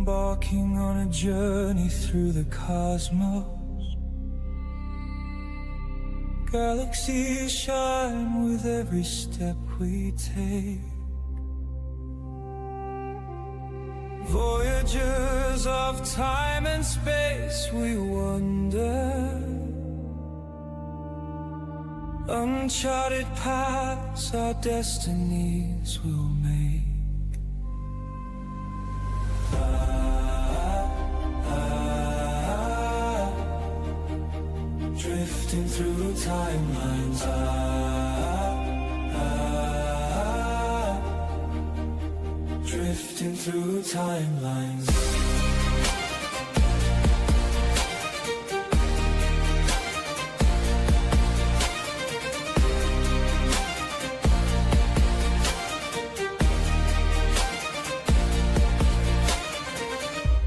embarking on a journey through the cosmos. Galaxies shine with every step we take. Voyagers of time and space, we wander. Uncharted paths, our destinies will make. Drifting through timelines, drifting through timelines.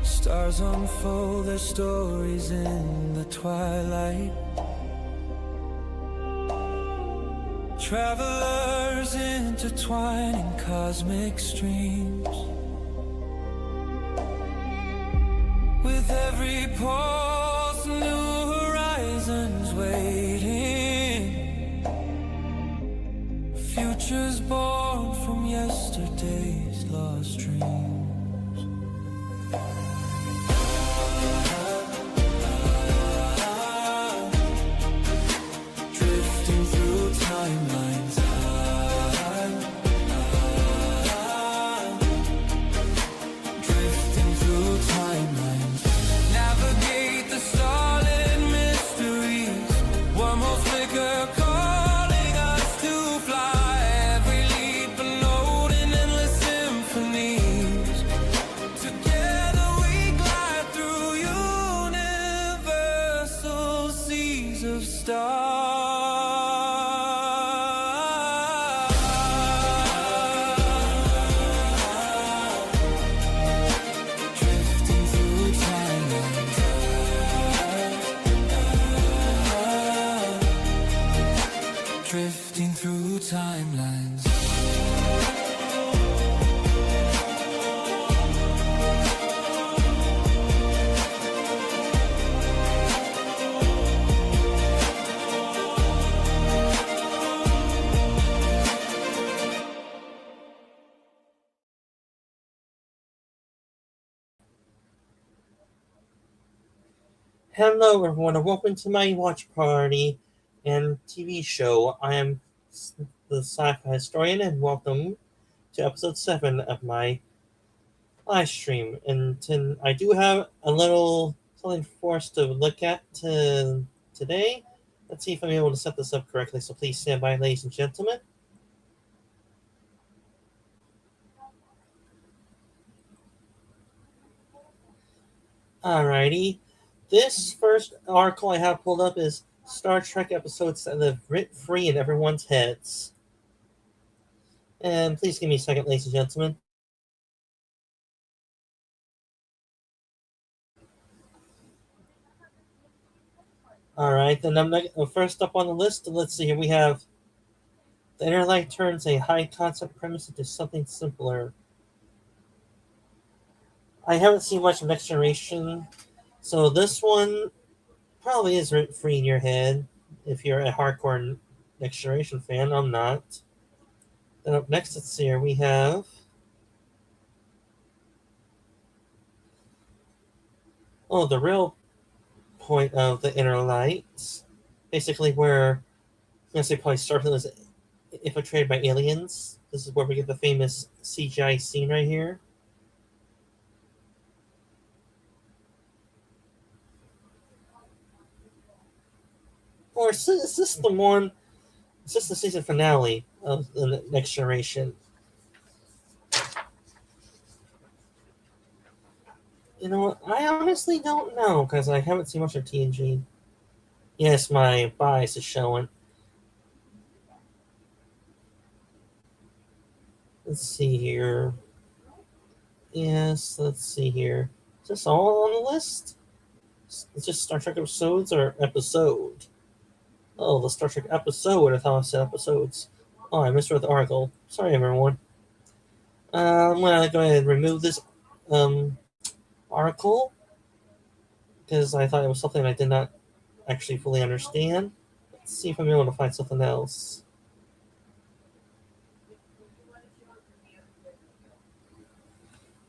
Stars unfold their stories in the twilight. Travelers intertwine in cosmic streams. With every pulse, new horizons waiting. Futures born from yesterday's lost dreams. Drifting through timelines, drifting through timelines. Navigate the solid mysteries. One more flicker calling us to fly. Every leap a note in endless symphonies. Together we glide through universal seas of stars. Drifting through timelines. Hello everyone and welcome to my watch party and TV show. I am the Sci-Fi Historian and welcome to episode 7 of my live stream. And I do have a little something for us to look at today. Let's see if I'm able to set this up correctly, so please stand by, ladies and gentlemen. Alrighty. This first article I have pulled up is Star Trek episodes that live rent-free in everyone's heads. And please give me a second, ladies and gentlemen. Alright, then first up on the list, let's see here, we have The Inner Light turns a high-concept premise into something simpler. I haven't seen much of Next Generation, so this one probably is rent-free in your head if you're a hardcore Next Generation fan. I'm not. Then up next, let's see here, we have the real point of The Inner Light. Basically where, I'm going to say probably started as infiltrated by aliens. This is where we get the famous CGI scene right here. Or is this the one? Is this the season finale of the Next Generation? You know what? I honestly don't know because I haven't seen much of TNG. Yes, my bias is showing. Let's see here. Yes, let's see here. Is this all on the list? It's just Star Trek episodes or episode? Oh, the Star Trek episode. I thought I said episodes. Oh, I misread the article. Sorry, everyone. I'm going to go ahead and remove this article because I thought it was something I did not actually fully understand. Let's see if I'm able to find something else.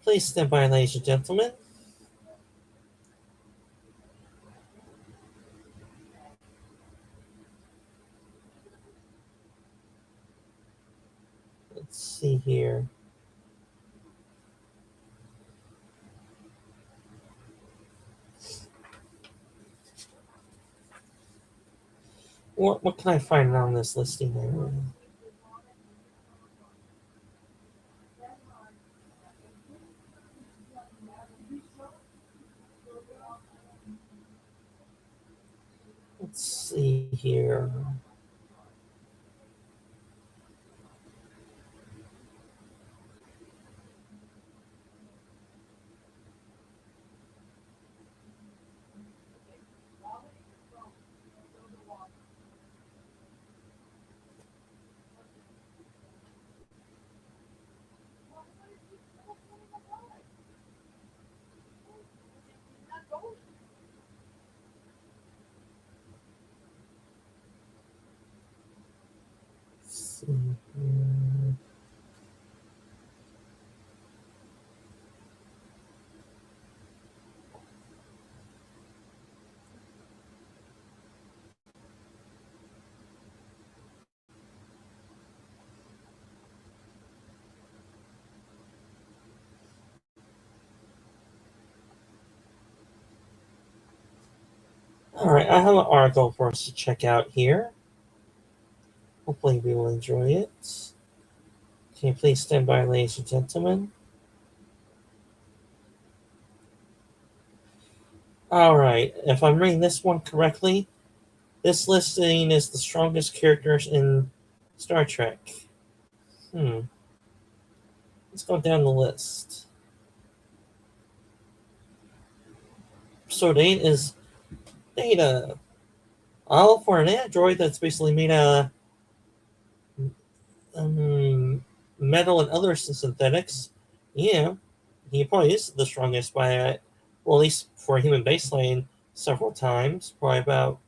Please stand by, ladies and gentlemen. Let's see here. What can I find on this listing there? Let's see here. Let's see here. All right, I have an article for us to check out here. Hopefully, we will enjoy it. Can you please stand by, ladies and gentlemen? All right, if I'm reading this one correctly, this listing is the strongest characters in Star Trek. Let's go down the list. Episode 8 is Data. All for an android that's basically made out of metal and other synthetics. Yeah, he probably is the strongest by, well, at least for a human baseline, several times. Probably about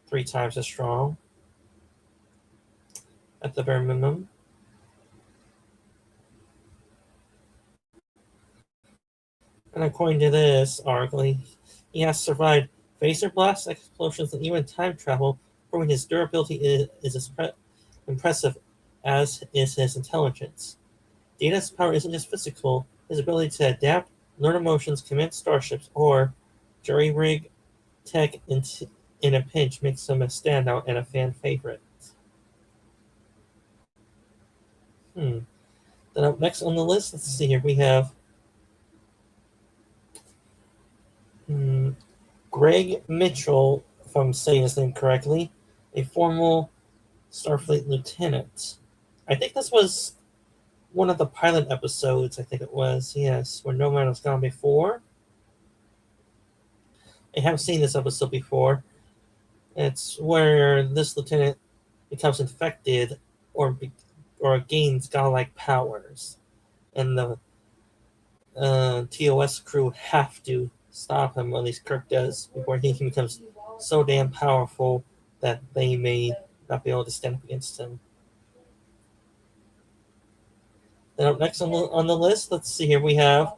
3 times as strong at the bare minimum. And according to this article, he has survived phaser blasts, explosions, and even time travel, proving his durability is as impressive as is his intelligence. Data's power isn't just physical, his ability to adapt, learn emotions, command starships, or jury-rig tech in a pinch makes him a standout and a fan favorite. Then up next on the list, let's see here, we have Greg Mitchell, if I'm saying his name correctly, a former Starfleet lieutenant. I think this was one of the pilot episodes, I think it was, yes, where No Man Was Gone Before. I haven't seen this episode before. It's where this lieutenant becomes infected or gains godlike powers. And the TOS crew have to stop him, or at least Kirk does, before he becomes so damn powerful that they may not be able to stand up against him. Then up next on the list, let's see here, we have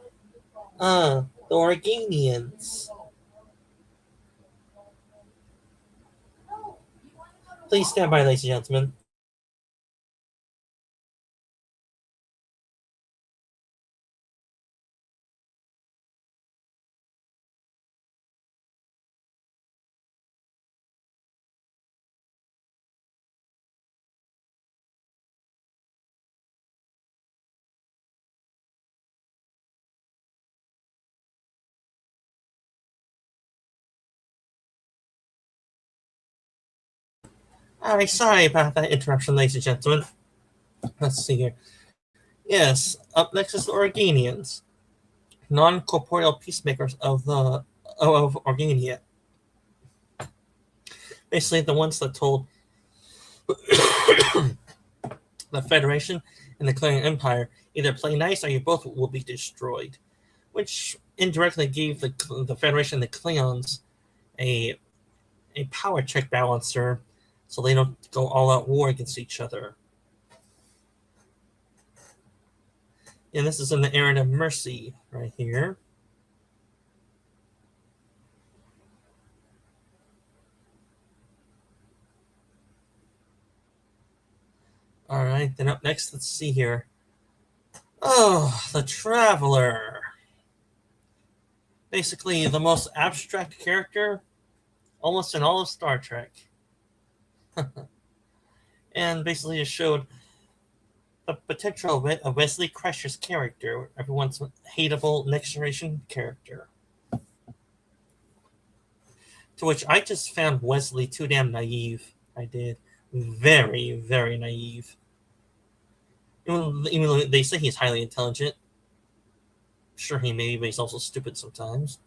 the Organians. Please stand by, ladies and gentlemen. Alright, sorry about that interruption, ladies and gentlemen. Let's see here. Yes, up next is the Organians, non-corporeal peacemakers of Organia. Basically, the ones that told the Federation and the Clarion Empire either play nice or you both will be destroyed. Which indirectly gave the Federation, the Klingons, a power check balancer, so they don't go all out war against each other. And this is in the Errand of Mercy right here. Alright, then up next, let's see here. Oh, the Traveler. Basically, the most abstract character almost in all of Star Trek. And basically it showed the potential of Wesley Crusher's character, everyone's hateable Next Generation character. To which I just found Wesley too damn naive. I did. Very, very naive. Even though they say he's highly intelligent. Sure, he may be, but he's also stupid sometimes.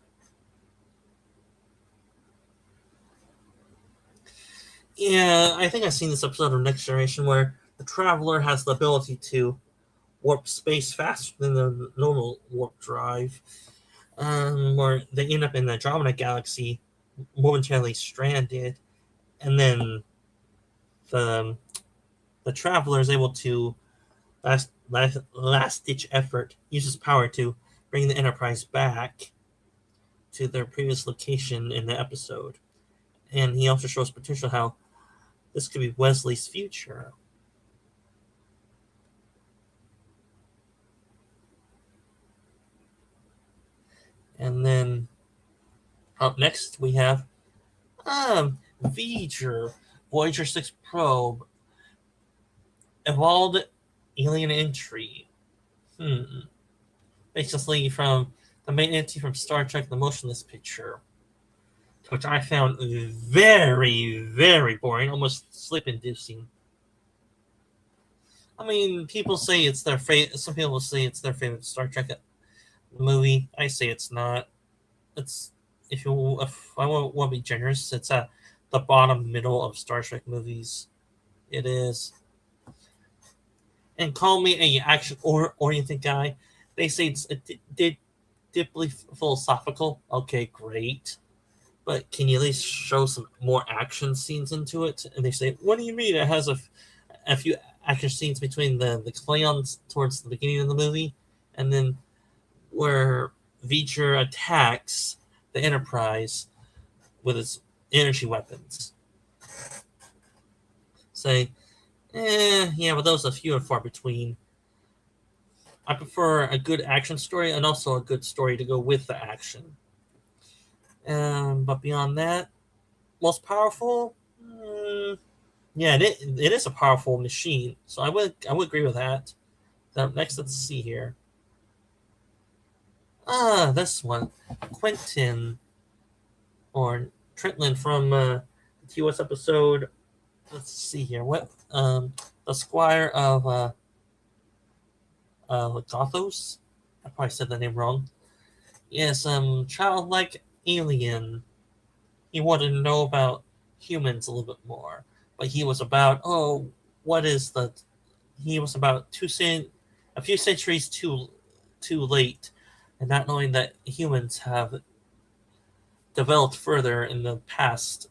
Yeah, I think I've seen this episode of Next Generation where the Traveler has the ability to warp space faster than the normal warp drive. Where they end up in the Andromeda Galaxy, momentarily stranded, and then the Traveler is able to last ditch effort, uses power to bring the Enterprise back to their previous location in the episode. And he also shows potential how this could be Wesley's future. And then up next we have Voyager 6 probe, evolved alien entry. Basically from the main entity from Star Trek The Motionless Picture, which I found very, very boring, almost sleep-inducing. I mean, people say it's their favorite. Some people say it's their favorite Star Trek movie. I say it's not. It's if I want to be generous, it's at the bottom middle of Star Trek movies. It is. And call me a action oriented guy. They say it's deeply philosophical. Okay, great. But can you at least show some more action scenes into it? And they say, what do you mean it has a few action scenes between the Klingons towards the beginning of the movie, and then where V'Ger attacks the Enterprise with its energy weapons. Say, yeah, but those are few and far between. I prefer a good action story and also a good story to go with the action. But beyond that, most powerful, yeah, it is a powerful machine. So I would agree with that. Now, next, let's see here. This one, Quentin or Trentlin from the TOS episode. Let's see here. What the Squire of Gothos? I probably said the name wrong. Yes, childlike alien. He wanted to know about humans a little bit more, but he was about he was about a few centuries too late, and not knowing that humans have developed further in the past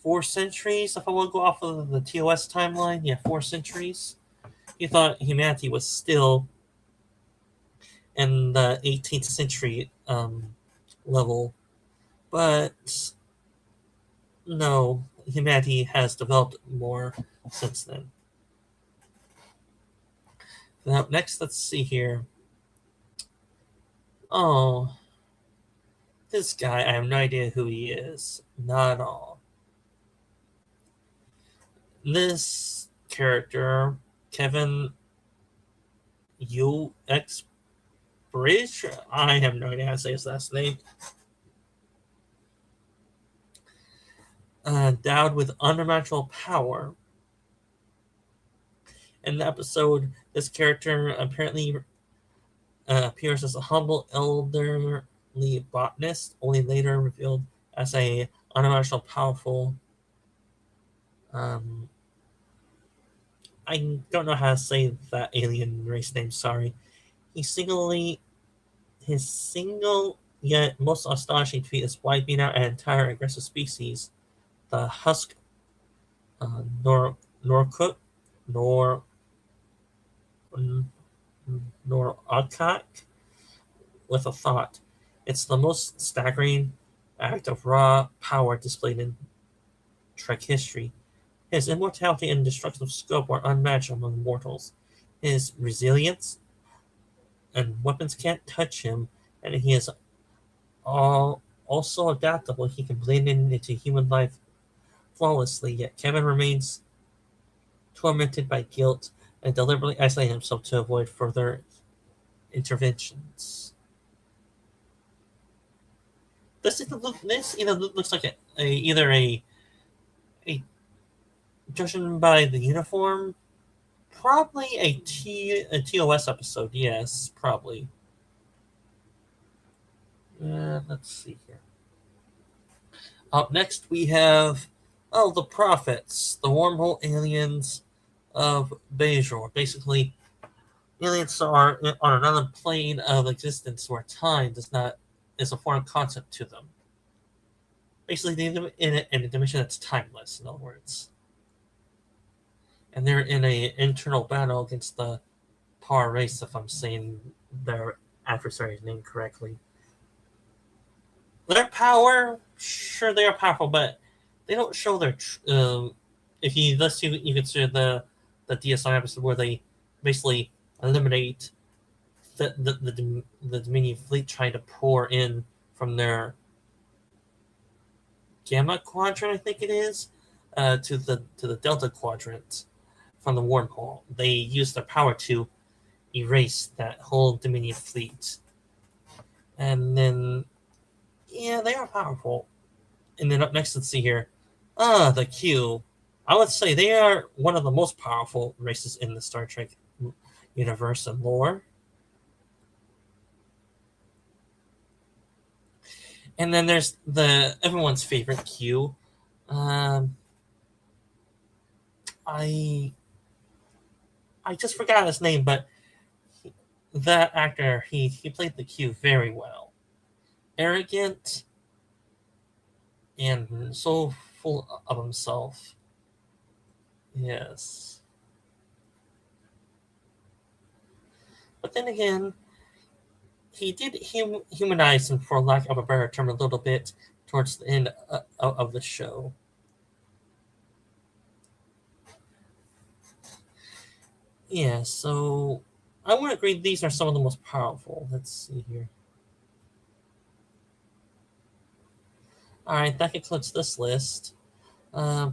4 centuries. If I want to go off of the TOS timeline, yeah, 4 centuries. He thought humanity was still in the 18th century level, but no, humanity has developed more since then. Now, next, let's see here. Oh, this guy, I have no idea who he is. Not at all. This character, Kevin UX Bridge, I have no idea how to say his last name. Endowed with unimaginable power. In the episode, this character apparently appears as a humble elderly botanist, only later revealed as a unimaginable powerful. I don't know how to say that alien race name. Sorry. He His single yet most astonishing feat is wiping out an entire aggressive species, the husk nor norcook nor norokak with a thought. It's the most staggering act of raw power displayed in Trek history. His immortality and destructive scope are unmatched among mortals. His resilience and weapons can't touch him, and he is also adaptable. He can blend into human life flawlessly, yet Kevin remains tormented by guilt and deliberately isolates himself to avoid further interventions. This looks like either a judging by the uniform, probably a TOS episode. Yes, probably. Let's see here. Up next, we have the prophets, the wormhole aliens of Bajor. Basically, aliens are on another plane of existence where time does not is a foreign concept to them. Basically, they live in a dimension that's timeless. In other words, and they're in a internal battle against the Par race, if I'm saying their adversary's name correctly. Their power, sure, they are powerful, but they don't show their. If you you consider the DSI episode where they basically eliminate the Dominion fleet trying to pour in from their Gamma quadrant, I think it is, to the Delta quadrant from the wormhole. They use their power to erase that whole Dominion fleet, and then yeah, they are powerful. And then up next, let's see here. The Q. I would say they are one of the most powerful races in the Star Trek universe and lore. And then there's everyone's favorite Q. Um, I I just forgot his name, but that actor he played the Q very well. Arrogant and so full of himself. Yes. But then again, he did humanize him, for lack of a better term, a little bit towards the end of the show. Yeah, so I would agree these are some of the most powerful. Let's see here. Alright, that concludes this list.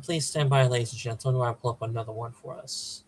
Please stand by, ladies and gentlemen, while I pull up another one for us.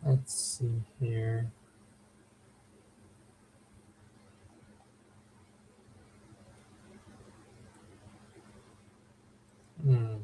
Let's see here. Hmm.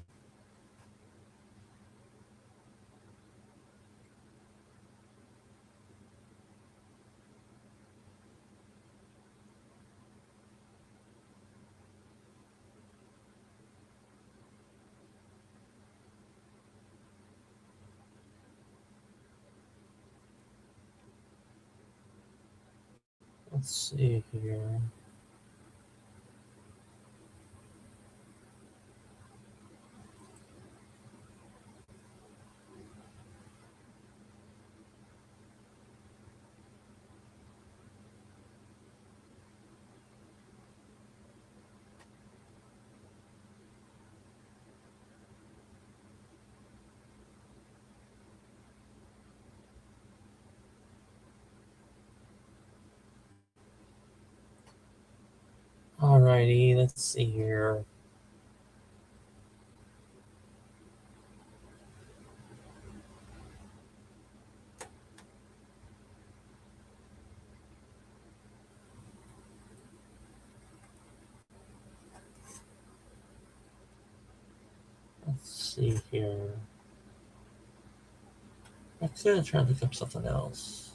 Let's see here. Alrighty, let's see here. Let's see here. I'm gonna try to look up something else.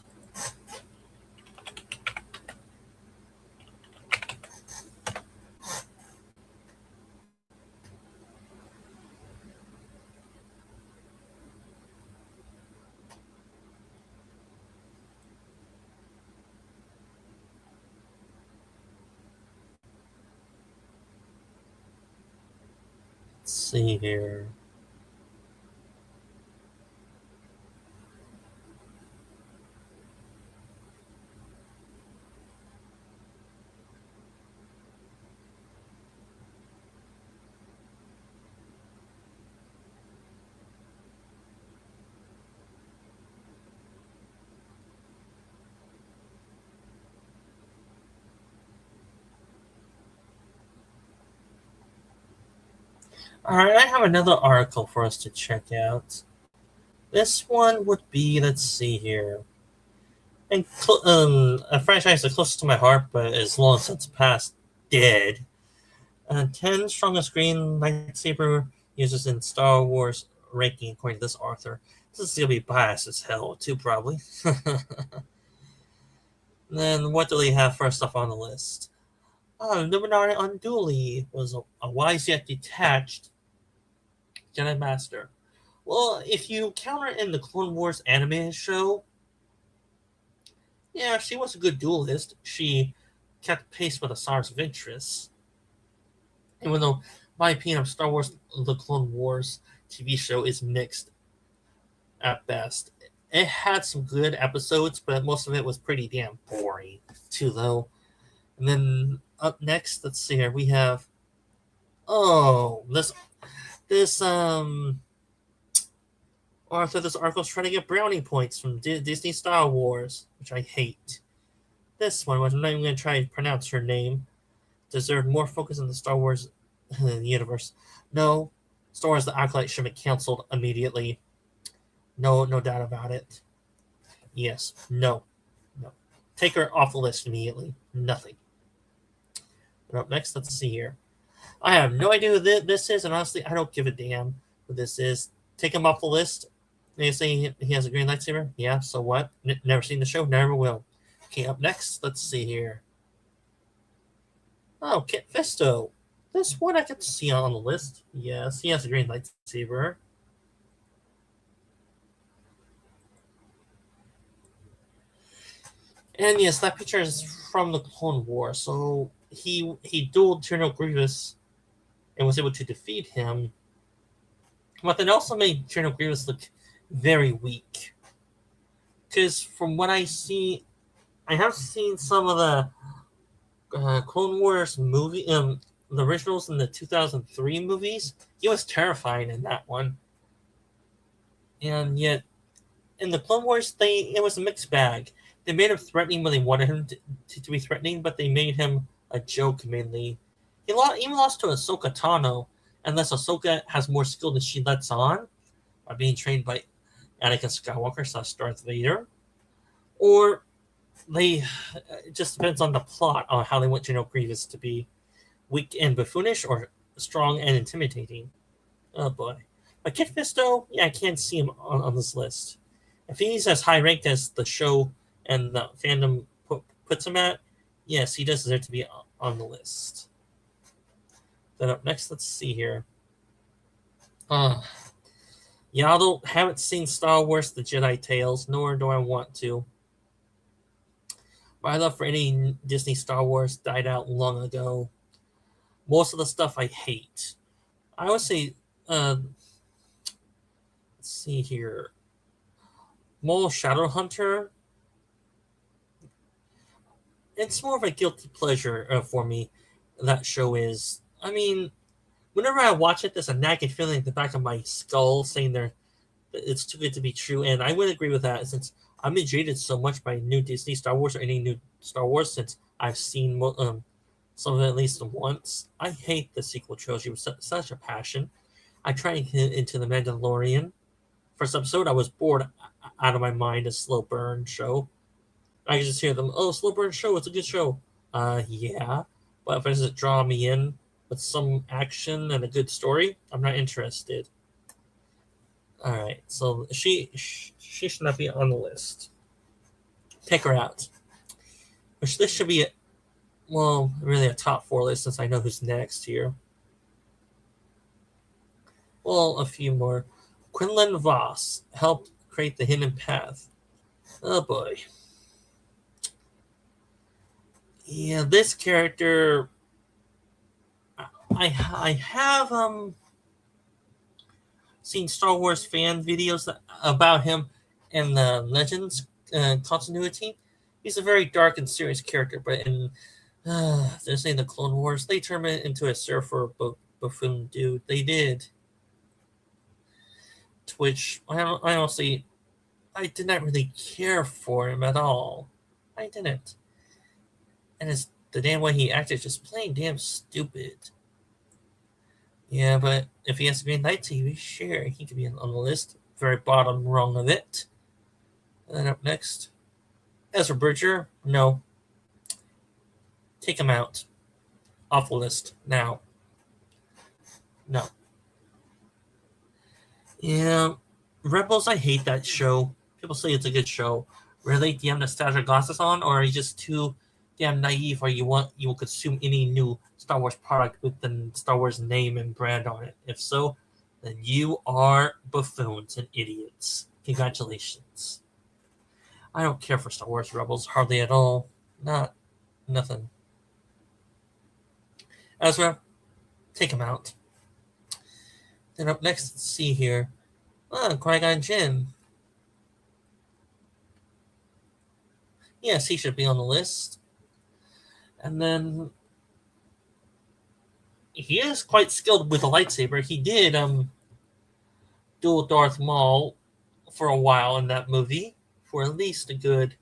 Let's see here. Alright, I have another article for us to check out. This one would be, let's see here. And a franchise that's close to my heart, but is long since passed, dead. 10 strongest green lightsaber users in Star Wars ranking, according to this author. This is gonna be biased as hell, too, probably. Then, what do they have first up on the list? Luminary Unduli was a wise yet detached Jedi Master. Well, if you count her in the Clone Wars animated show, yeah, she was a good duelist. She kept pace with Asara's Ventress. Even though my opinion of Star Wars The Clone Wars TV show is mixed at best. It had some good episodes, but most of it was pretty damn boring, too, though. And then up next, let's see here, we have this author, this article's trying to get brownie points from Disney Star Wars, which I hate. This one, which I'm not even going to try to pronounce her name, deserved more focus on the Star Wars universe. No, Star Wars The Acolyte should be canceled immediately. No doubt about it. Yes, no. Take her off the list immediately. Nothing. But up next, let's see here. I have no idea who this is, and honestly, I don't give a damn who this is. Take him off the list. They say he has a green lightsaber. Yeah, so what? Never seen the show, never will. Okay, up next, let's see here. Oh, Kit Fisto. This one I can see on the list. Yes, he has a green lightsaber. And yes, that picture is from the Clone War. So he dueled General Grievous and was able to defeat him. But that also made General Grievous look very weak. Because from what I see, I have seen some of the Clone Wars movie, the originals in the 2003 movies. He was terrifying in that one. And yet, in the Clone Wars, it was a mixed bag. They made him threatening when they wanted him to be threatening, but they made him a joke mainly. He even lost to Ahsoka Tano, unless Ahsoka has more skill than she lets on, by being trained by Anakin Skywalker / Darth Vader. Or it just depends on the plot on how they want General Grievous to be weak and buffoonish or strong and intimidating. Oh boy. But Kit Fisto, yeah, I can't see him on this list. If he's as high ranked as the show and the fandom puts him at, yes, he does deserve to be on the list. Then up next, let's see here. Yeah, I haven't seen Star Wars The Jedi Tales, nor do I want to. My love for any Disney Star Wars died out long ago. Most of the stuff I hate. I would say, let's see here. Mole Shadowhunter. It's more of a guilty pleasure for me. That show is. I mean, whenever I watch it, there's a nagging feeling in the back of my skull saying that it's too good to be true, and I would agree with that since I'm been jaded so much by new Disney Star Wars or any new Star Wars since I've seen some of it at least once. I hate the sequel trilogy with such a passion. I tried to get into The Mandalorian. First episode, I was bored out of my mind. A slow burn show. I could just hear them. Oh, slow burn show. It's a good show. Yeah, but if it doesn't draw me in with some action and a good story, I'm not interested. All right, so she should not be on the list. Take her out. Which this should be, really a top 4 list since I know who's next here. Well, a few more. Quinlan Voss helped create the Hidden Path. Oh boy. Yeah, this character. I have seen Star Wars fan videos about him in the Legends continuity. He's a very dark and serious character, but in they're saying the Clone Wars, they turn him into a surfer buffoon dude. They did. To which I honestly, I did not really care for him at all. I didn't. And the damn way he acted just plain damn stupid. Yeah, but if he has to be in night TV, sure, he could be on the list. Very bottom rung of it. And then up next, Ezra Bridger. No. Take him out. Off the list. Now. No. Yeah. Rebels, I hate that show. People say it's a good show. Really? Do you have nostalgia glasses on? Or are you just too damn naive or you will consume any new Star Wars product with the Star Wars name and brand on it? If so, then you are buffoons and idiots. Congratulations. I don't care for Star Wars Rebels hardly at all. Nothing. Ezra, take him out. Then up next, let's see here. Qui-Gon Jinn. Yes, he should be on the list. And then he is quite skilled with a lightsaber. He did duel Darth Maul for a while in that movie, for at least a good.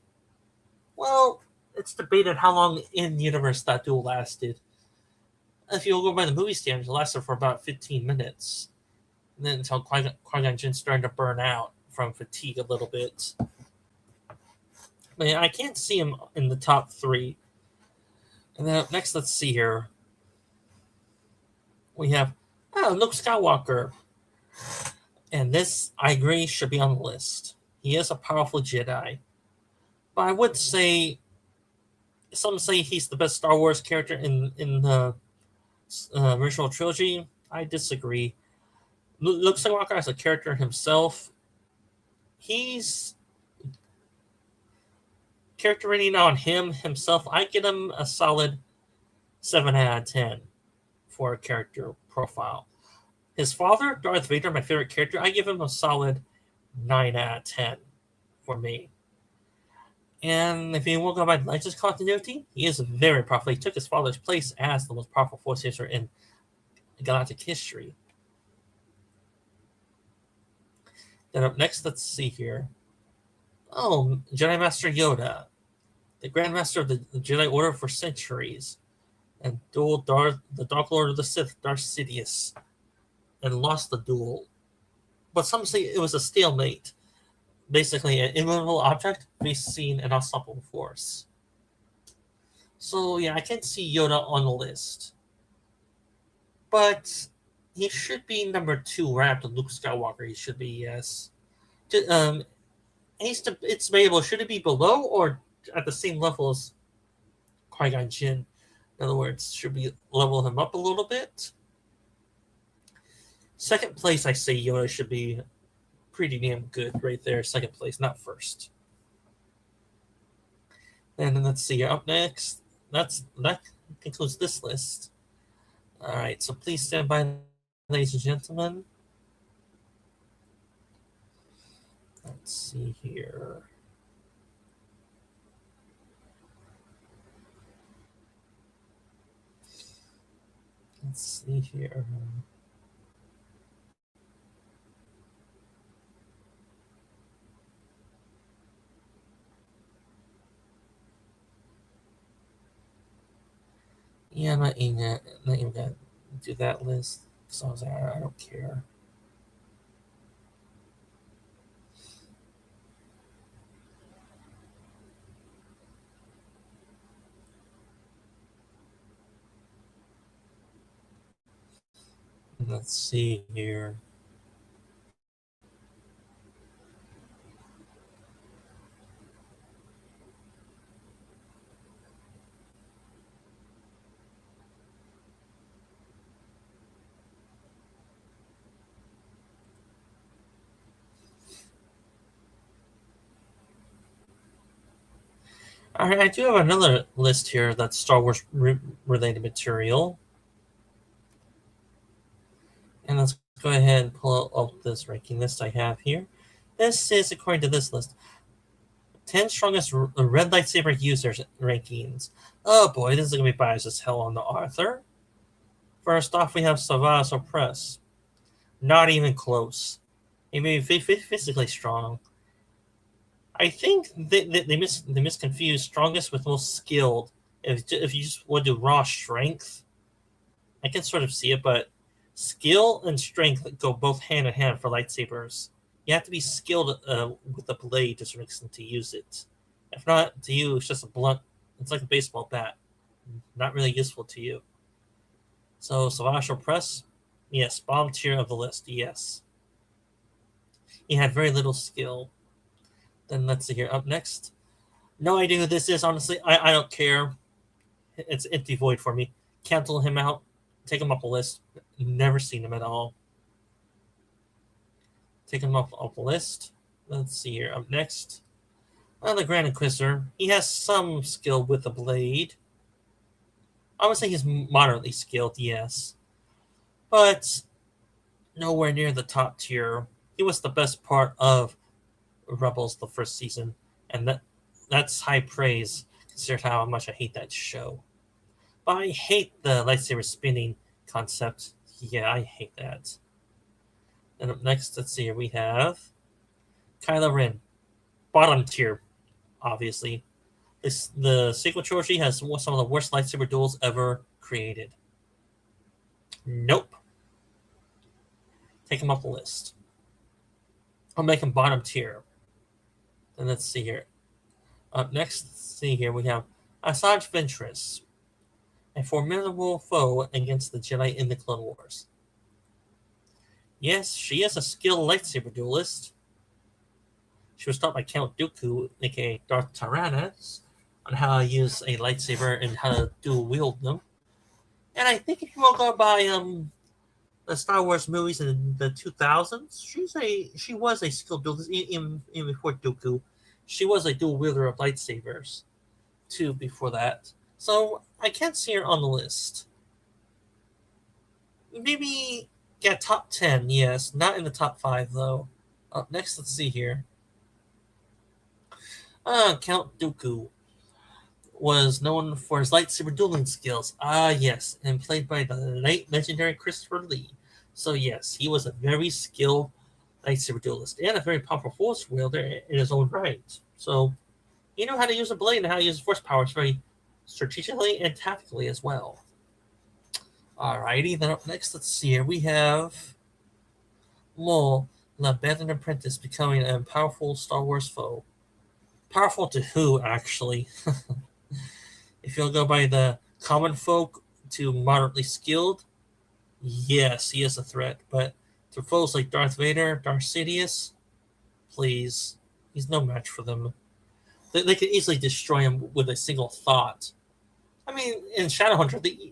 Well, it's debated how long in universe that duel lasted. If you go by the movie standards, it lasted for about 15 minutes. And then until Qui-Gon Jinn started to burn out from fatigue a little bit. But yeah, I can't see him in the top 3. And then up next, let's see here. We have Luke Skywalker. And this, I agree, should be on the list. He is a powerful Jedi. But I would say, some say he's the best Star Wars character in the original trilogy. I disagree. Luke Skywalker as a character himself, he's character rating on him himself. I give him a solid 7 out of 10 for a character profile. His father, Darth Vader, my favorite character, I give him a solid 9 out of 10 for me. And if you will go by Legends continuity, he is very powerful. He took his father's place as the most powerful Force user in galactic history. Then up next, let's see here. Oh, Jedi Master Yoda, the Grand Master of the Jedi Order for centuries, and dueled the Dark Lord of the Sith, Darth Sidious, and lost the duel. But some say it was a stalemate. Basically, an immovable object facing an unstoppable force. So yeah, I can see Yoda on the list. But he should be number 2 right after Luke Skywalker. He should be, yes. It's debatable. Should it be below or at the same level as Qui-Gon Jinn? In other words, should we level him up a little bit? Second place, I say Yoda should be pretty damn good right there. Second place, not first. And let's see, up next. That concludes this list. All right, so please stand by, ladies and gentlemen. Let's see here. Let's see here. Yeah, I'm not even gonna do that list. So I was like, I don't care. Let's see here. All right, I do have another list here that's Star Wars related material. And let's go ahead and pull up this ranking list I have here. This is according to this list 10 strongest red lightsaber users rankings. Oh boy, this is going to be biased as hell on the author. First off, we have Savage Press. Not even close. He may be physically strong. I think they misconfused strongest with most skilled. If you just want to do raw strength, I can sort of see it, but skill and strength go both hand in hand for lightsabers. You have to be skilled with the blade to some extent to use it. If not, to you, it's just a blunt. It's like a baseball bat. Not really useful to you. So, Savage Press, yes. Bottom tier of the list, yes. He had very little skill. Then let's see here. Up next. No idea who this is, honestly. I don't care. It's empty void for me. Cancel him out. Take him off the list. Never seen him at all. Take him off the list. Let's see here. Up next. The Grand Inquisitor. He has some skill with the blade. I would say he's moderately skilled, yes. But nowhere near the top tier. He was the best part of Rebels the first season. And that's high praise, considering how much I hate that show. But I hate the lightsaber spinning concept. Yeah, I hate that. And up next, let's see here, we have Kylo Ren. Bottom tier, obviously. The sequel trilogy has some of the worst lightsaber duels ever created. Nope. Take him off the list. I'll make him bottom tier. And let's see here. Up next, let's see here, we have Asajj Ventress, a formidable foe against the Jedi in the Clone Wars. Yes, she is a skilled lightsaber duelist. She was taught by Count Dooku, aka Darth Tyrannus, on how to use a lightsaber and how to dual wield them. And I think if you will go by the Star Wars movies in the 2000s, she was a skilled duelist even before Dooku. She was a dual wielder of lightsabers too before that. So I can't see her on the list. Maybe top 10, yes. Not in the top 5 though. Up next, let's see here. Count Dooku was known for his lightsaber dueling skills. Yes, and played by the late legendary Christopher Lee. So yes, he was a very skilled lightsaber duelist and a very powerful force wielder in his own right. So he knew how to use a blade and how to use force powers very strategically and tactically as well. Alrighty, then up next, let's see here. We have Maul, the abandoned apprentice, becoming a powerful Star Wars foe. Powerful to who, actually? If you'll go by the common folk to moderately skilled, yes, he is a threat. But to foes like Darth Vader, Darth Sidious, please, he's no match for them. They can easily destroy him with a single thought. I mean, in Shadowhunter,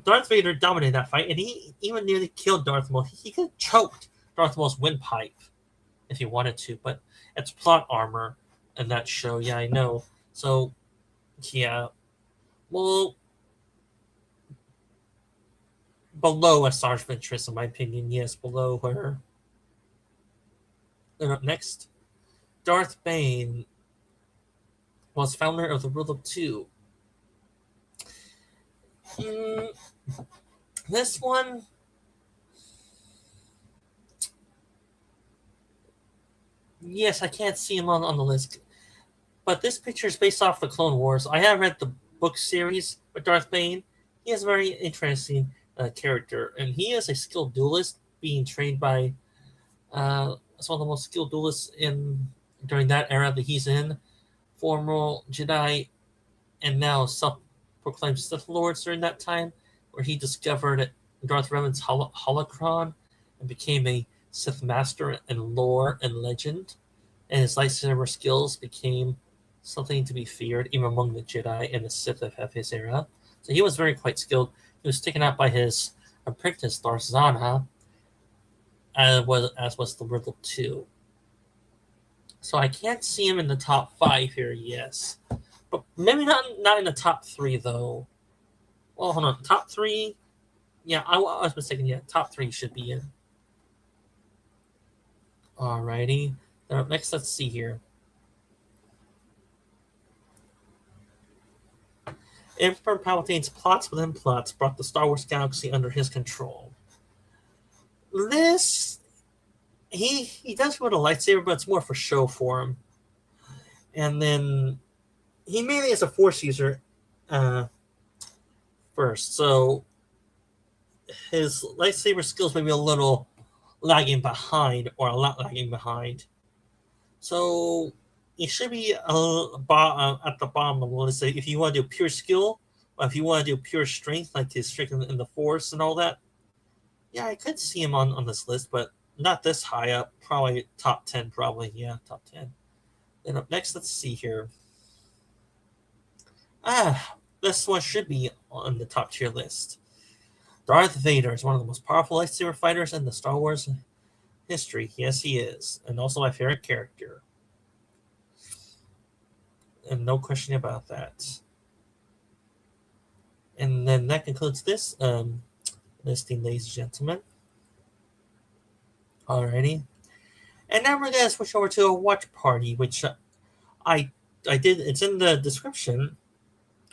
Darth Vader dominated that fight, and he even nearly killed Darth Maul. He could have choked Darth Maul's windpipe if he wanted to, but it's plot armor in that show. Yeah, I know. So, yeah. Well, below a Stars of Interest, in my opinion. Yes, below her. And up next, Darth Bane was founder of the Rule of Two. Mm, this one, yes, I can't see him on the list. But this picture is based off the Clone Wars. I have read the book series with Darth Bane. He is a very interesting character, and he is a skilled duelist being trained by some of the most skilled duelists in during that era that he's in. Former Jedi and now self-proclaimed Sith Lords during that time, where he discovered Darth Revan's holocron and became a Sith Master in lore and legend, and his lightsaber skills became something to be feared even among the Jedi and the Sith of his era. So he was very quite skilled. He was taken out by his apprentice Darth Zana, as was the Riddle 2. So I can't see him in the top 5 here, yes. But maybe not in the top 3, though. Well, hold on. Top 3? Yeah, I was mistaken. Yeah, top 3 should be in. Alrighty. Then up next, let's see here. Emperor Palpatine's plots within plots brought the Star Wars galaxy under his control. This, he does with a lightsaber, but it's more for show for him. And then he mainly is a Force user first, so his lightsaber skills may be a little lagging behind, or a lot lagging behind. So it should be at the bottom of the list. If you want to do pure skill, or if you want to do pure strength, like his strength in the Force and all that, yeah, I could see him on this list, but not this high up. Probably top 10, probably. Yeah, top 10. Then up next, let's see here. This one should be on the top tier list. Darth Vader is one of the most powerful lightsaber fighters in the Star Wars history. Yes, he is. And also my favorite character. And no question about that. And then that concludes this listing, ladies and gentlemen. Alrighty. And now we're going to switch over to a watch party, which I did. It's in the description.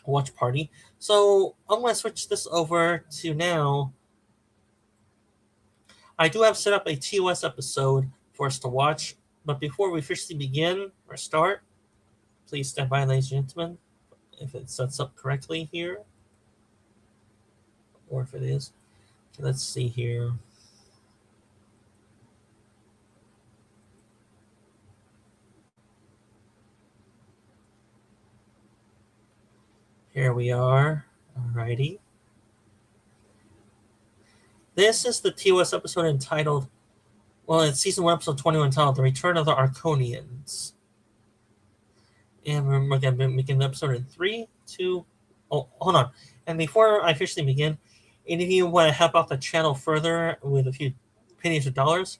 Watch party. So I'm going to switch this over to now. I do have set up a TOS episode for us to watch, but before we officially begin or start, please stand by, ladies and gentlemen, if it sets up correctly here, or if it is. Okay, let's see here. Here we are. Alrighty. This is the TOS episode entitled, well, it's season 1, episode 21, entitled The Return of the Arconians. And we're going to begin the episode in 3, 2, oh, hold on. And before I officially begin, any of you want to help out the channel further with a few pennies or dollars,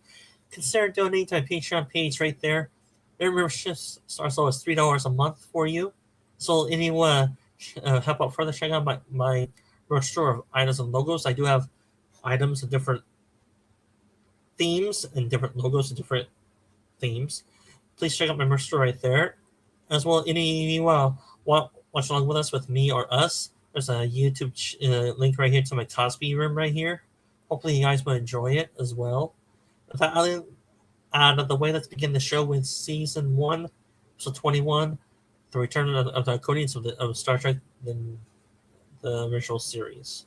consider donating to my Patreon page right there. Their membership starts low as $3 a month for you. So anyone help out further, check out my merch store of items and logos. I do have items of different themes and different logos of different themes. Please check out my merch store right there. As well, any of you want watch along with us, with me or us, there's a YouTube link right here to my Cosby room right here. Hopefully you guys will enjoy it as well. With that out of the way, let's begin the show with season 1, episode 21, the return of the Arconians of Star Trek, in the original series.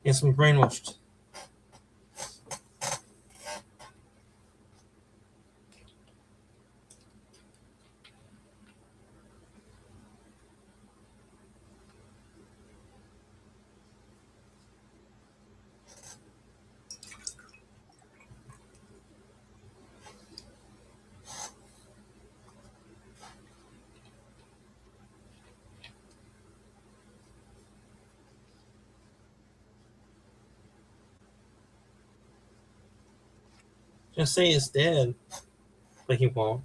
He's been brainwashed. Just say he's dead, but he won't.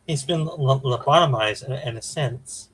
He's been lobotomized in a sense.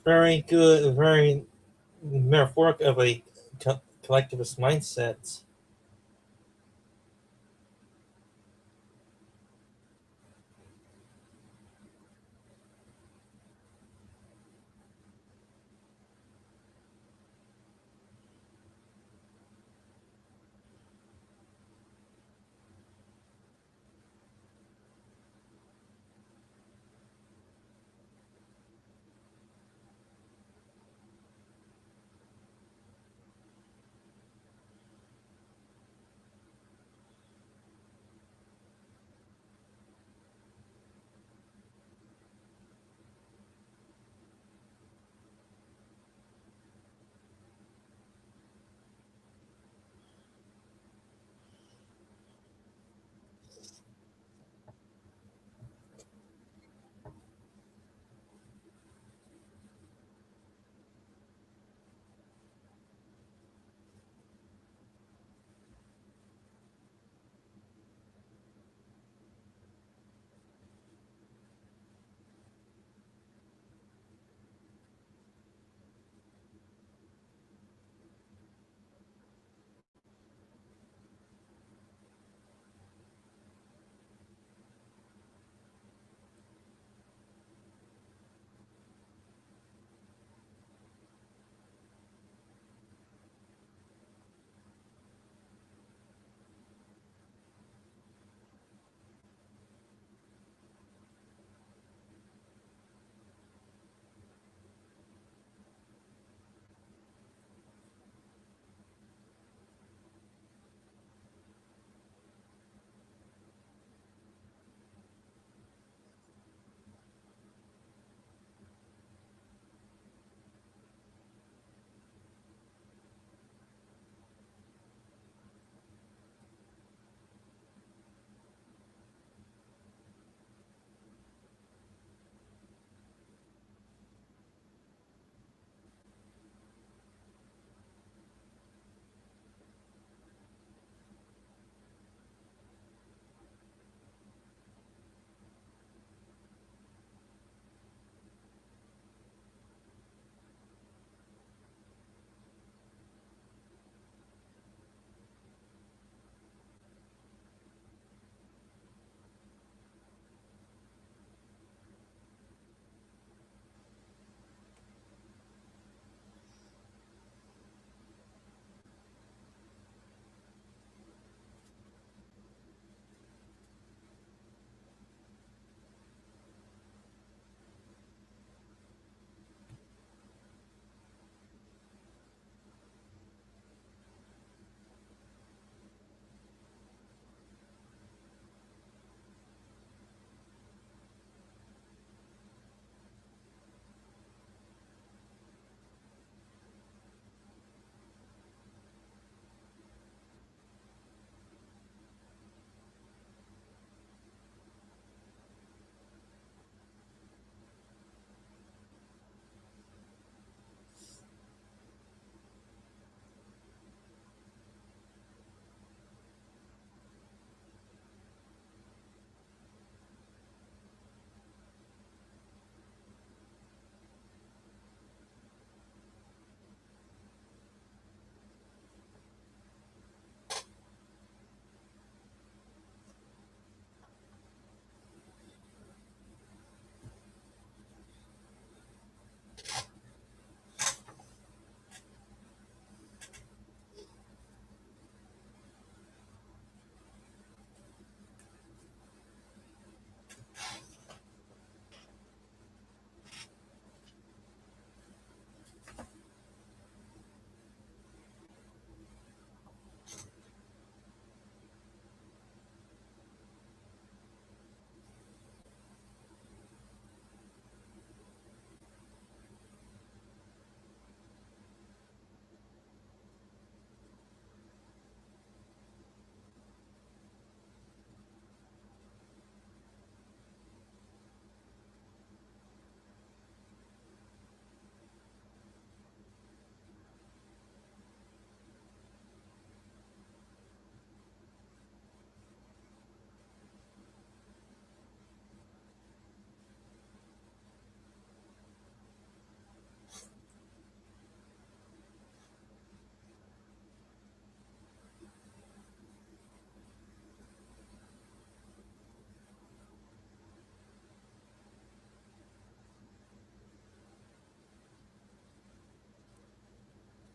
very good, very metaphoric of a collectivist mindset.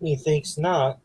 Methinks not.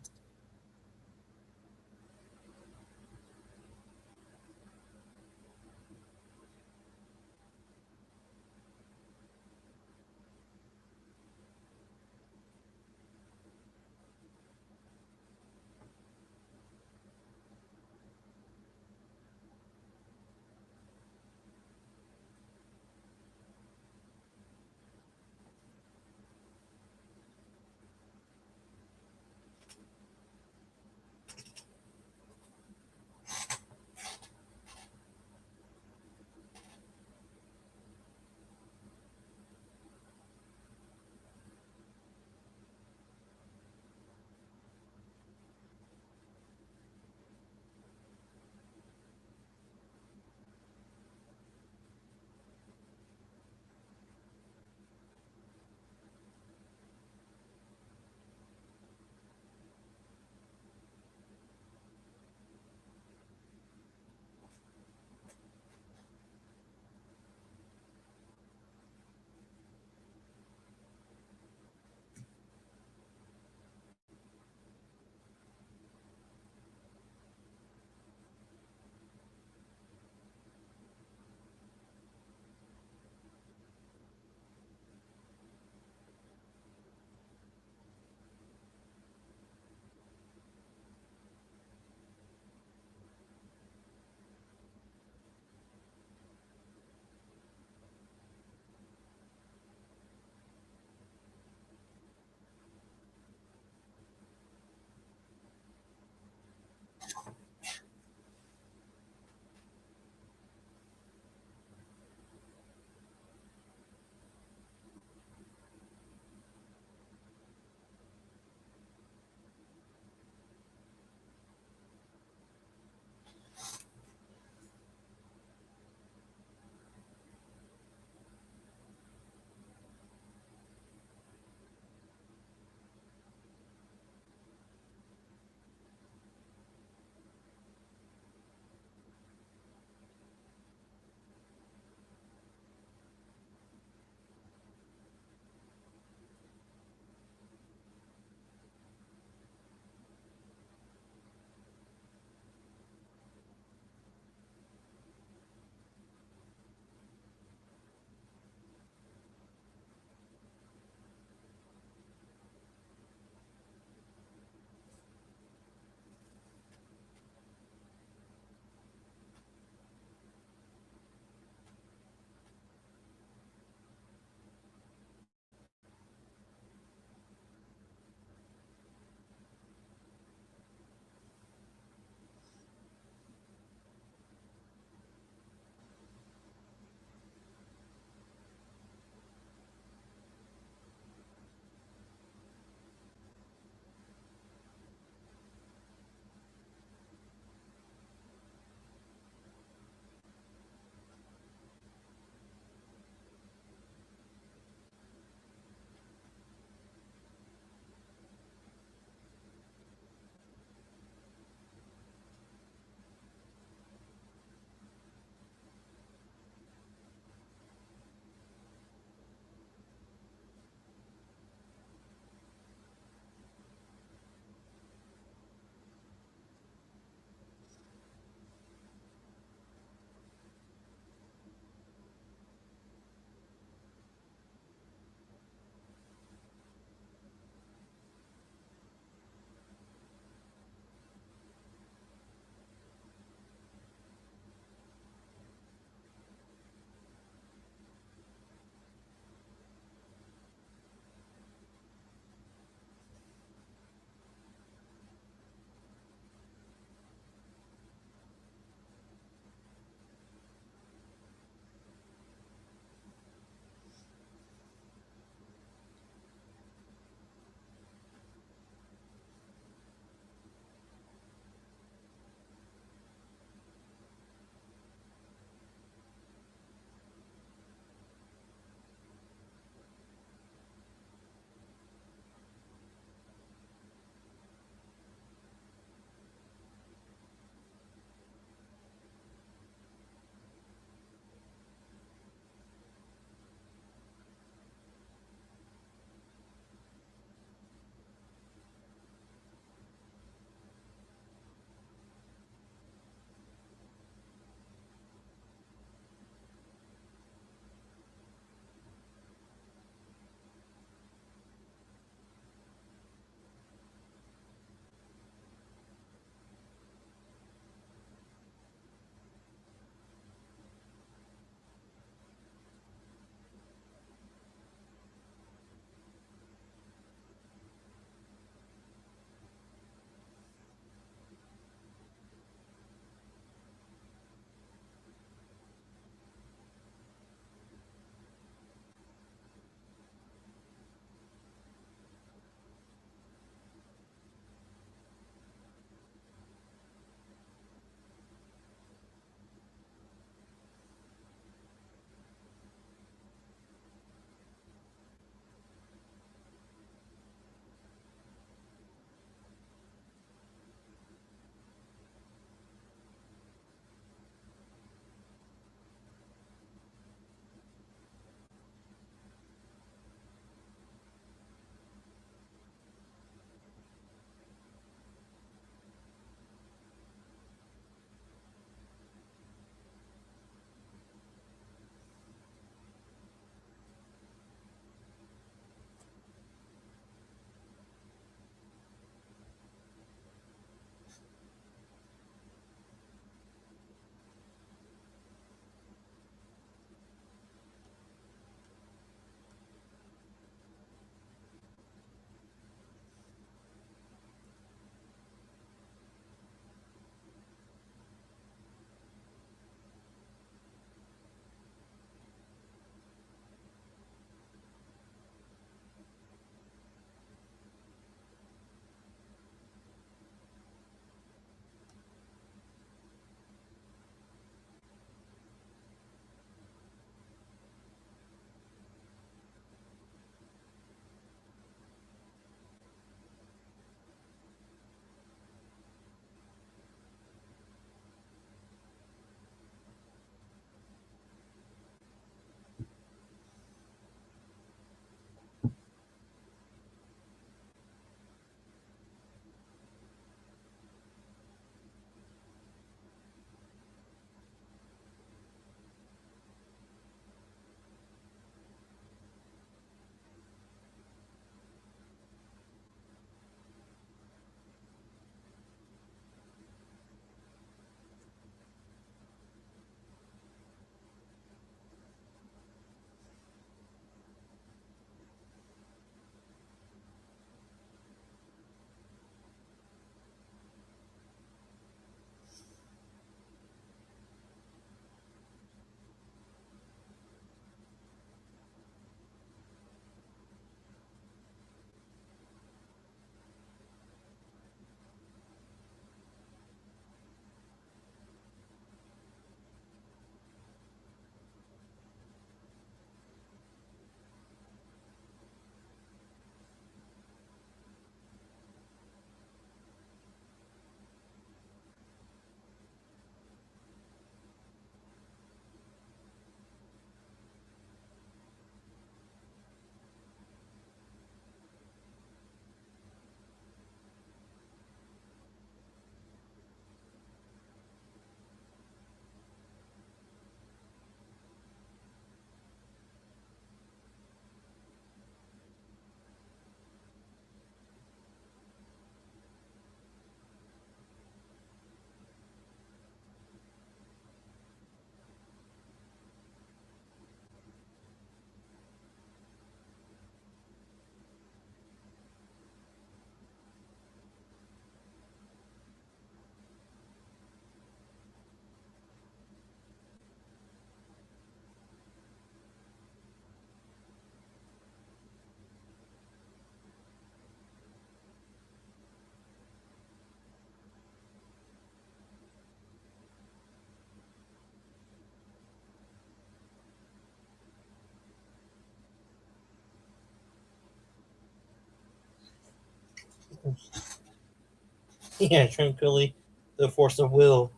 Yeah, tranquility, the force of will.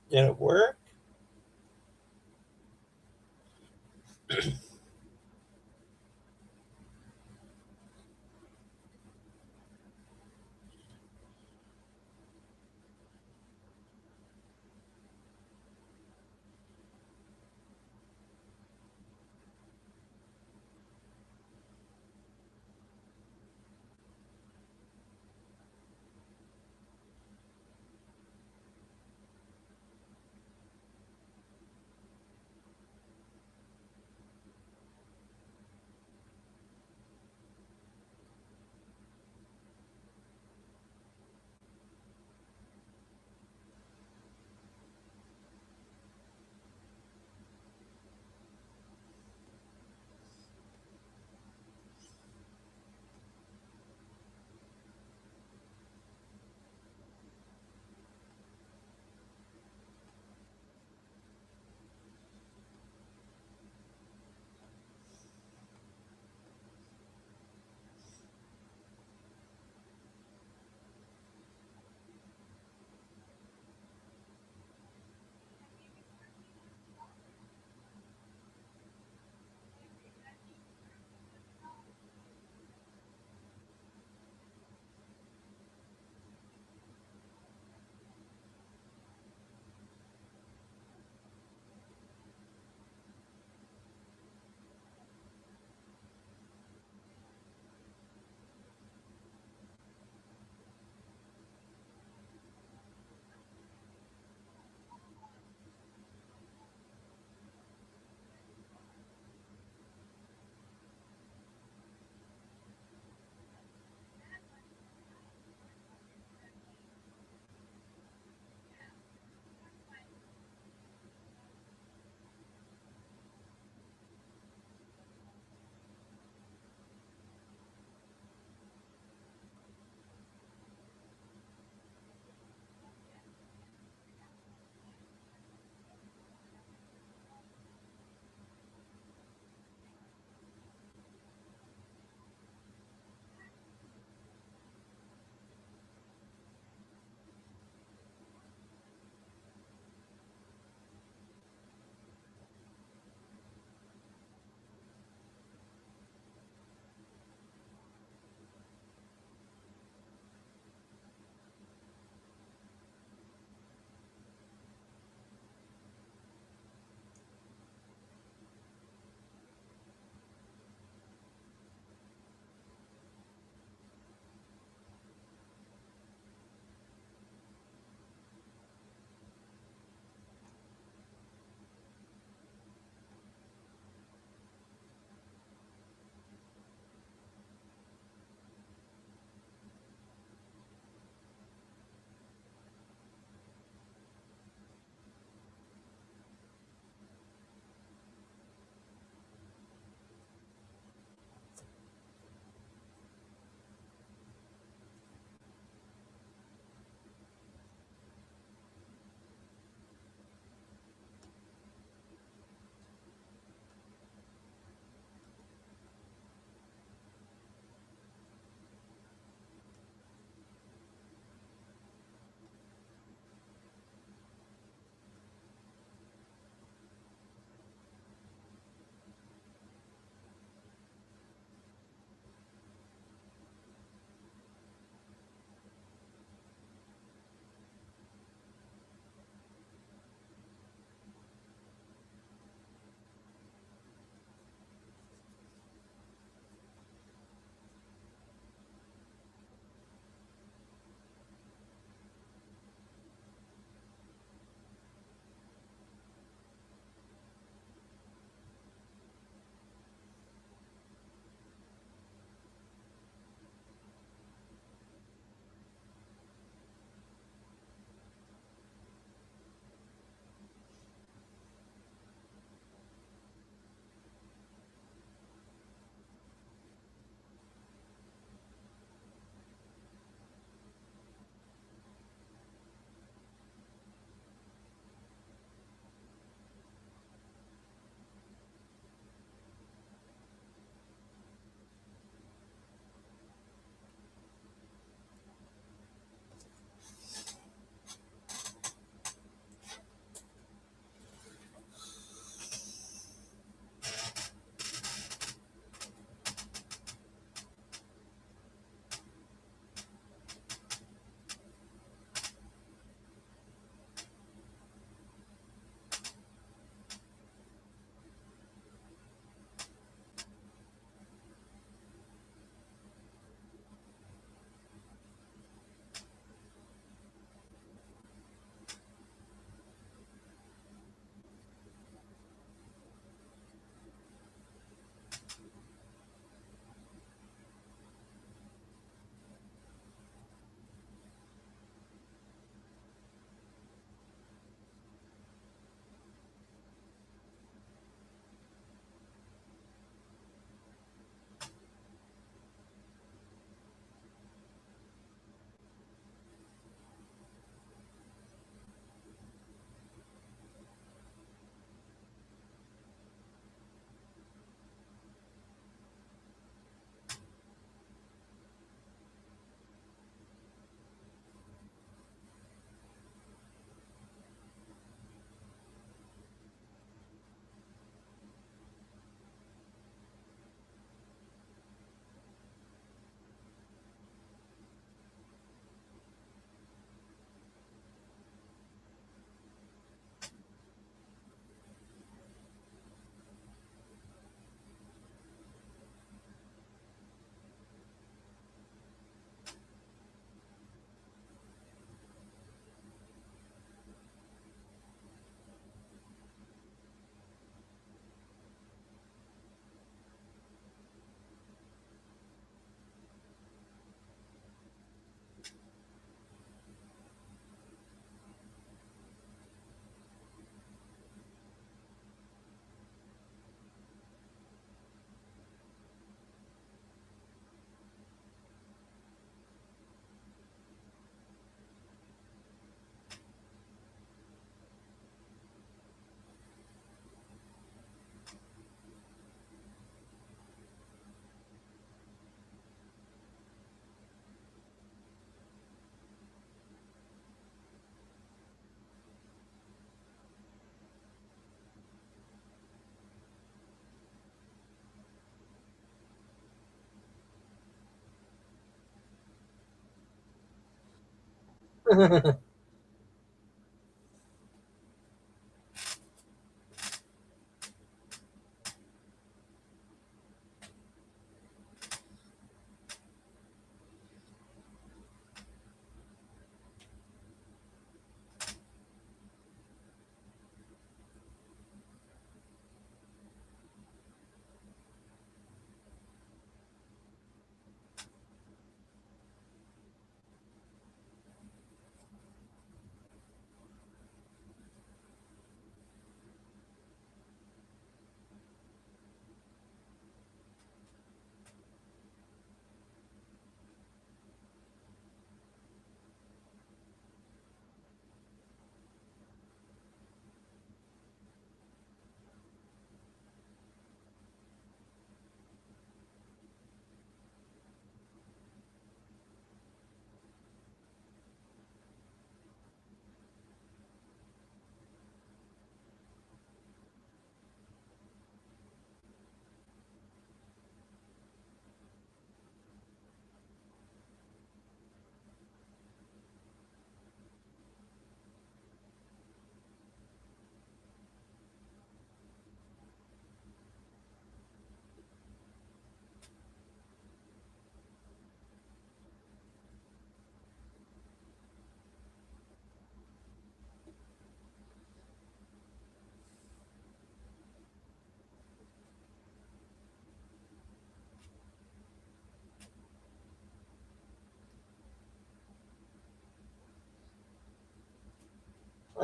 Did it work?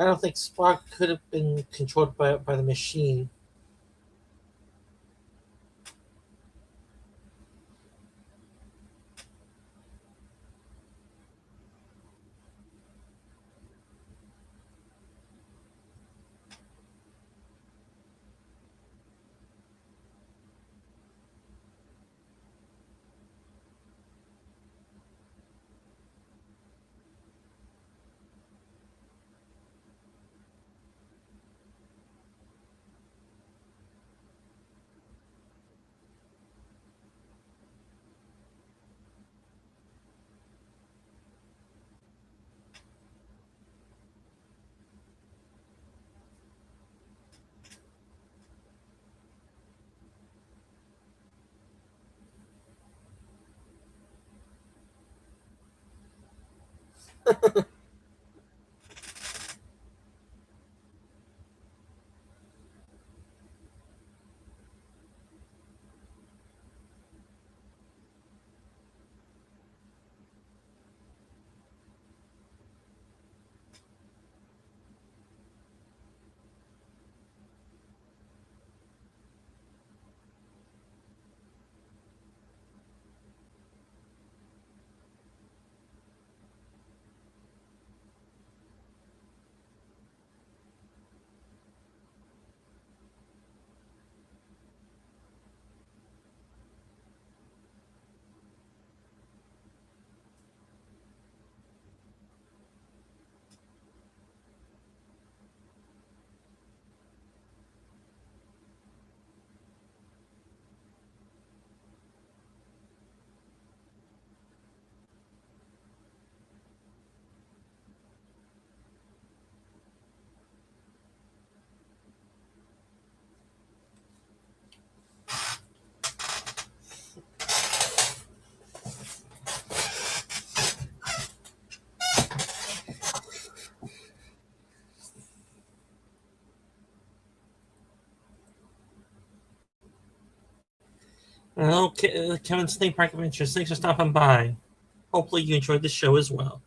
I don't think Spock could have been controlled by the machine. Okay, Kevin's Theme Park Adventures. Thanks for stopping by. Hopefully, you enjoyed the show as well.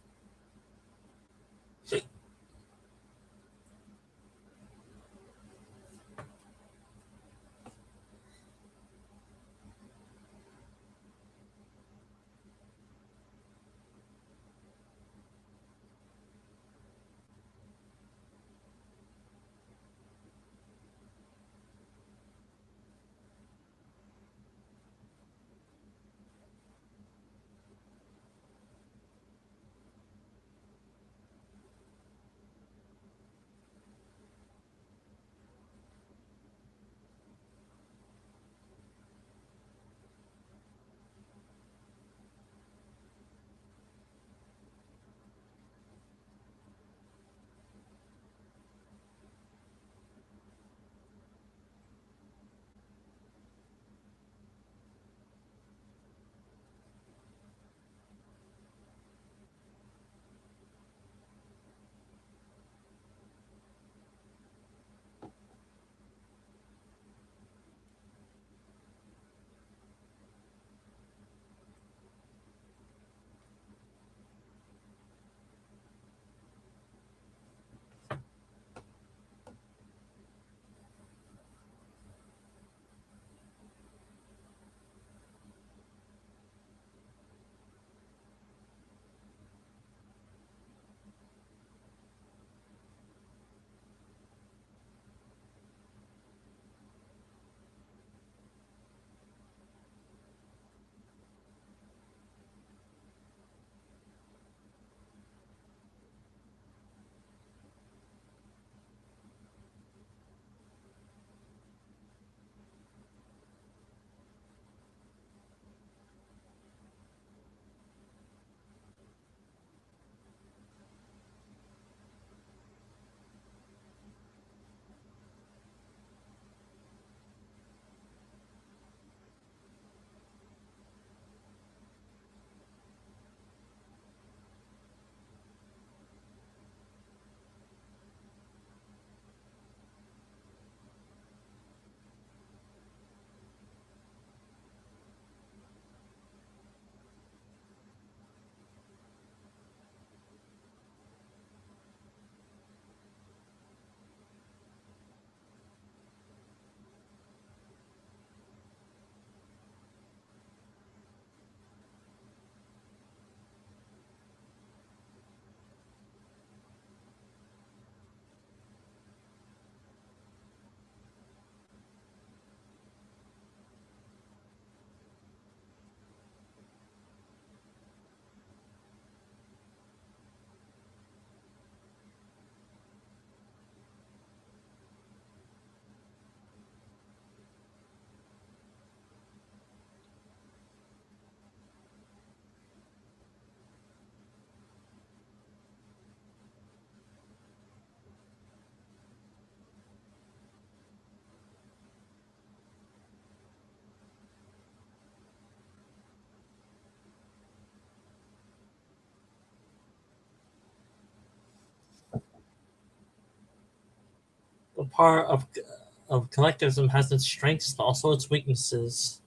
part of collectivism has its strengths but also its weaknesses.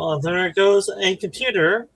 Well, there goes a computer.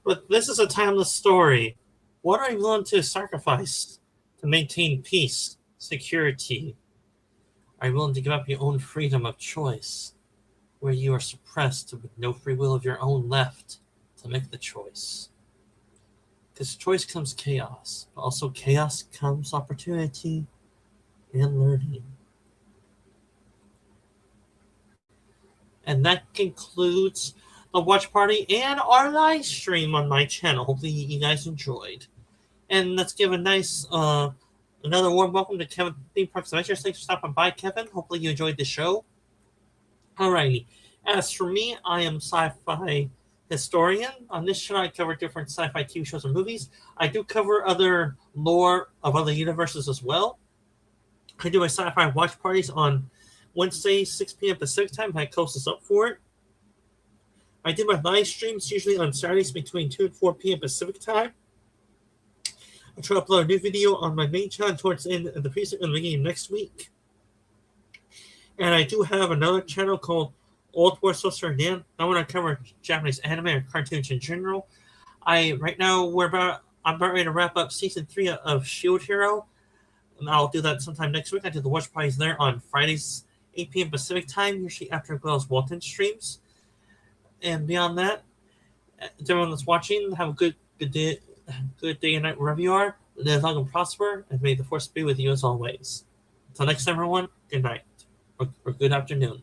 But this is a timeless story. What are you willing to sacrifice to maintain peace, security? Are you willing to give up your own freedom of choice, where you are suppressed with no free will of your own left to make the choice? Because choice comes chaos, but also chaos comes opportunity and learning. And that concludes the watch party and our live stream on my channel. Hopefully you guys enjoyed. And let's give a nice another warm welcome to Kevin Theme Parks Adventures. Thanks for stopping by, Kevin. Hopefully you enjoyed the show. Alrighty. As for me, I am Sci-Fi Historian. On this channel, I cover different sci-fi TV shows and movies. I do cover other lore of other universes as well. I do my sci-fi watch parties on Wednesday, 6 p.m. Pacific time. I post this up for it. I do my live streams usually on Saturdays between 2 and 4 p.m. Pacific time. I try to upload a new video on my main channel towards the end of the beginning of next week. And I do have another channel called Old War Sorcerer Dan. I want to cover Japanese anime or cartoons in general. I'm about ready to wrap up season 3 of Shield Hero. And I'll do that sometime next week. I do the watch parties there on Fridays, 8 p.m. Pacific time, usually after Glen's Walton streams. And beyond that, to everyone that's watching, have a good day and night wherever you are. Live long and prosper, and may the force be with you as always. Until next time, everyone, good night or good afternoon.